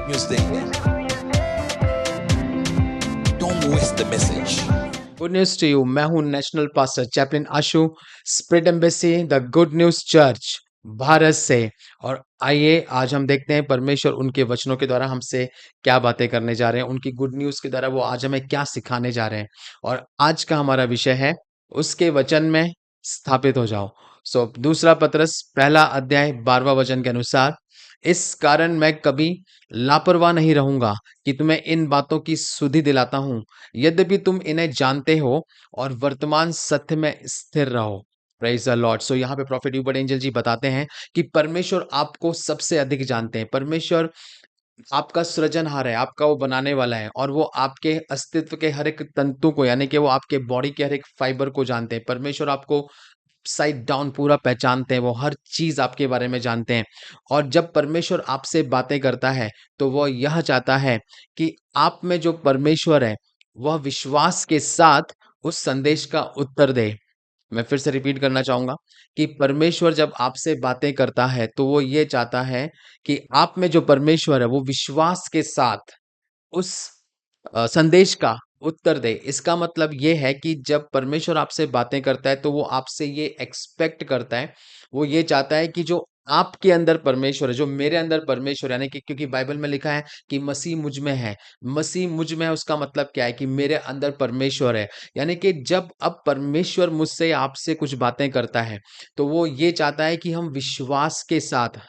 News देंगे। Don't miss the message. Good news to you. मैं हूं national pastor chaplain Ashu, spirit embassy the good news church Bharat से। और आइए आज हम देखते हैं परमेश्वर उनके वचनों के द्वारा हमसे क्या बातें करने जा रहे हैं, उनकी गुड न्यूज के द्वारा वो आज हमें क्या सिखाने जा रहे हैं। और आज का हमारा विषय है उसके वचन में स्थापित हो जाओ। दूसरा पतरस पहला अध्याय 12वां वचन के अनुसार, इस कारण मैं कभी लापरवाह नहीं रहूंगा कि तुम्हें इन बातों की सुधि दिलाता हूं, यद्यपि तुम इन्हें जानते हो और वर्तमान सत्य में स्थिर रहो। Praise the Lord. सो यहाँ पे प्रॉफिट यूबर्ट एंजल जी बताते हैं कि परमेश्वर आपको सबसे अधिक जानते हैं। परमेश्वर आपका सृजनहार है, आपका वो बनाने वाला है, और वो आपके अस्तित्व के हर एक तंतु को, यानी कि वो आपके बॉडी के हर एक फाइबर को जानते हैं। परमेश्वर आपको साइड डाउन पूरा पहचानते हैं, वो हर चीज आपके बारे में जानते हैं। और जब परमेश्वर आपसे बातें करता है तो वो यह चाहता है कि आप में जो परमेश्वर है वह विश्वास के साथ उस संदेश का उत्तर दे। मैं फिर से रिपीट करना चाहूंगा कि परमेश्वर जब आपसे बातें करता है तो वो ये चाहता है कि आप में जो परमेश्वर है वो विश्वास के साथ उस संदेश का उत्तर दे। इसका मतलब ये है कि जब परमेश्वर आपसे बातें करता है तो वो आपसे ये एक्सपेक्ट करता है, वो ये चाहता है कि जो आपके अंदर परमेश्वर है, जो मेरे अंदर परमेश्वर है, यानी कि क्योंकि बाइबल में लिखा है कि मसीह मुझ में है। मसीह मुझ में है, उसका मतलब क्या है कि मेरे अंदर परमेश्वर है। यानी कि जब अब परमेश्वर मुझसे आपसे कुछ बातें करता है तो वो ये चाहता है कि हम विश्वास के साथ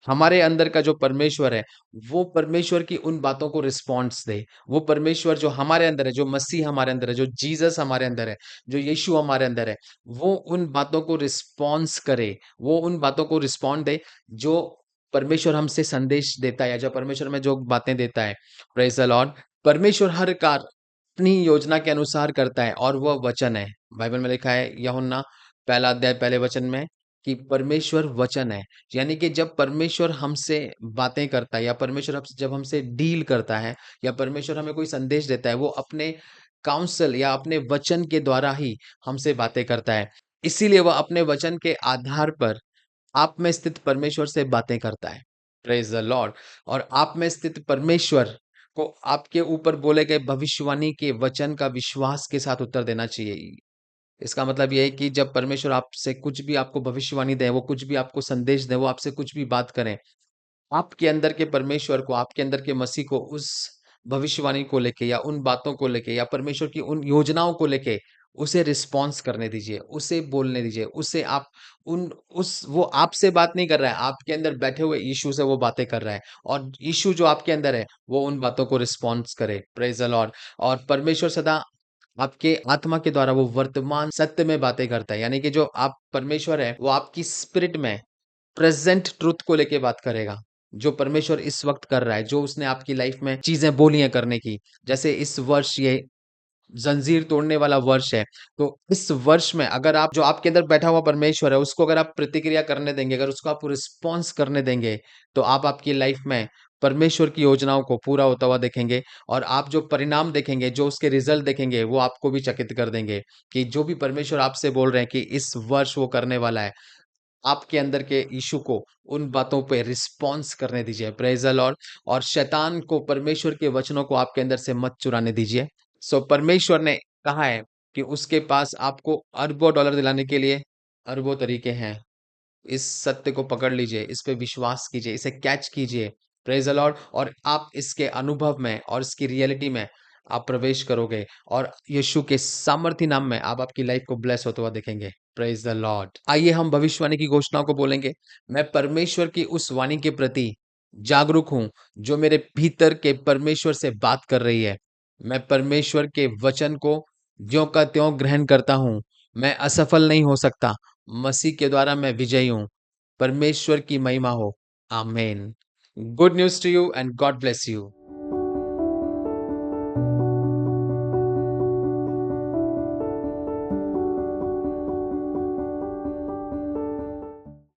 हमारे अंदर का जो परमेश्वर है वो परमेश्वर की उन बातों को रिस्पॉन्स दे। वो परमेश्वर जो हमारे अंदर है, जो मसीह हमारे अंदर है, जो जीसस हमारे अंदर है, जो यीशु हमारे अंदर है, वो उन बातों को रिस्पॉन्स करे, वो उन बातों को रिस्पॉन्ड दे जो परमेश्वर हमसे संदेश देता है, या जो परमेश्वर में जो बातें देता है। Praise the Lord. परमेश्वर हर कार्य अपनी योजना के अनुसार करता है और वह वचन है। बाइबल में लिखा है यूहन्ना पहला अध्याय पहले वचन में कि परमेश्वर वचन है। यानी कि जब परमेश्वर हमसे बातें करता है, या परमेश्वर जब हमसे डील करता है, या परमेश्वर हमें कोई संदेश देता है, वो अपने काउंसल या अपने वचन के द्वारा ही हमसे बातें करता है। इसीलिए वह अपने वचन के आधार पर आप में स्थित परमेश्वर से बातें करता है। Praise the Lord. और आप में स्थित परमेश्वर को आपके ऊपर बोले गए भविष्यवाणी के वचन का विश्वास के साथ उत्तर देना चाहिए। इसका मतलब ये है कि जब परमेश्वर आपसे कुछ भी आपको भविष्यवाणी दे, वो कुछ भी आपको संदेश दे, वो आपसे कुछ भी बात करें, आपके अंदर के परमेश्वर को, आपके अंदर के मसीह को उस भविष्यवाणी को लेके, या उन बातों को लेके, या परमेश्वर की उन योजनाओं को लेके उसे रिस्पॉन्स करने दीजिए, उसे बोलने दीजिए, उसे आप उन उस वो आपसे बात नहीं कर रहा है, आपके अंदर बैठे हुए यीशु से वो बातें कर रहा है, और यीशु जो आपके अंदर है वो उन बातों को रिस्पॉन्स करे। Praise the Lord. और परमेश्वर सदा आपके आत्मा के द्वारा वो वर्तमान सत्य में बातें करता है। यानी कि जो आप परमेश्वर है वो आपकी स्पिरिट में प्रेजेंट ट्रुथ को लेके बात करेगा, जो परमेश्वर इस वक्त कर रहा है, जो उसने आपकी लाइफ में चीजें बोली हैं करने की। जैसे इस वर्ष ये जंजीर तोड़ने वाला वर्ष है, तो इस वर्ष में अगर आप जो आपके अंदर बैठा हुआ परमेश्वर है उसको अगर आप प्रतिक्रिया करने देंगे, अगर उसको आप रिस्पॉन्स करने देंगे, तो आप आपकी लाइफ में परमेश्वर की योजनाओं को पूरा होता हुआ देखेंगे। और आप जो परिणाम देखेंगे, जो उसके रिजल्ट देखेंगे, वो आपको भी चकित कर देंगे कि जो भी परमेश्वर आपसे बोल रहे हैं कि इस वर्ष वो करने वाला है, आपके अंदर के यीशु को उन बातों पे रिस्पॉन्स करने दीजिए। Praise the Lord. और शैतान को परमेश्वर के वचनों को आपके अंदर से मत चुराने दीजिए। परमेश्वर ने कहा है कि उसके पास आपको अरबों डॉलर दिलाने के लिए अरबों तरीके हैं। इस सत्य को पकड़ लीजिए, इस पे विश्वास कीजिए, इसे कैच कीजिए। Praise the Lord. और आप इसके अनुभव में और इसकी रियलिटी में आप प्रवेश करोगे, और यीशु के सामर्थी नाम में आप आपकी लाइफ को ब्लेस होते हुआ देखेंगे। Praise the Lord. आइए हम भविष्यवाणी की घोषणाओं को बोलेंगे। मैं परमेश्वर की उस वाणी के प्रति जागरूक हूं जो मेरे भीतर के परमेश्वर से बात कर रही है। मैं परमेश्वर के वचन को ज्यों का त्यों ग्रहण करता हूं। मैं असफल नहीं हो सकता, मसीह के द्वारा मैं विजयी हूं। परमेश्वर की महिमा हो। आमेन। Good news to you and God bless you.